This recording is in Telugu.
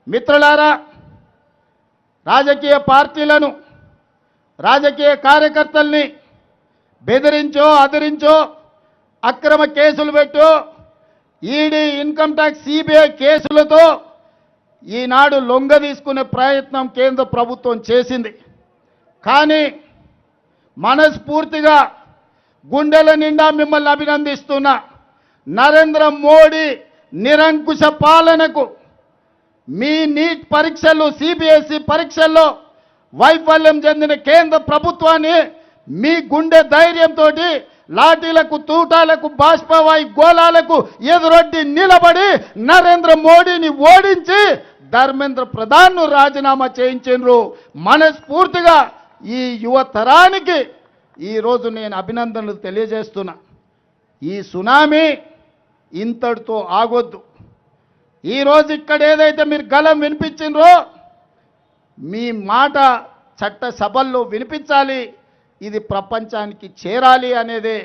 మిత్రులారా, రాజకీయ పార్టీలను, రాజకీయ కార్యకర్తల్ని బెదిరించో, అదిరించో, అక్రమ కేసులు పెట్టో, ఈడీ, ఇన్కమ్ ట్యాక్స్, సిబిఐ కేసులతో ఈనాడు లొంగ తీసుకునే ప్రయత్నం కేంద్ర ప్రభుత్వం చేసింది. కానీ మనస్ఫూర్తిగా గుండెల నిండా మిమ్మల్ని అభినందిస్తున్నా. నరేంద్ర మోడీ నిరంకుశ పాలనకు, మీ నీట్ పరీక్షలు, సిబిఎస్ఈ పరీక్షల్లో వైఫల్యం చెందిన కేంద్ర ప్రభుత్వాన్ని మీ గుండె ధైర్యంతో లాఠీలకు, తూటాలకు, బాష్పవాయు గోళాలకు ఎదురొడ్డి నిలబడి నరేంద్ర మోడీని ఓడించి ధర్మేంద్ర ప్రధాన్ను రాజీనామా చేయించారు. మనస్ఫూర్తిగా ఈ యువ తరానికి ఈరోజు నేను అభినందనలు తెలియజేస్తున్నా. ఈ సునామీ ఇంతటితో ఆగొద్దు. ఈరోజు ఇక్కడ ఏదైతే మీరు గలం వినిపించిండ్రో, మీ మాట చట్ట సభల్లో వినిపించాలి, ఇది ప్రపంచానికి చేరాలి అనేదే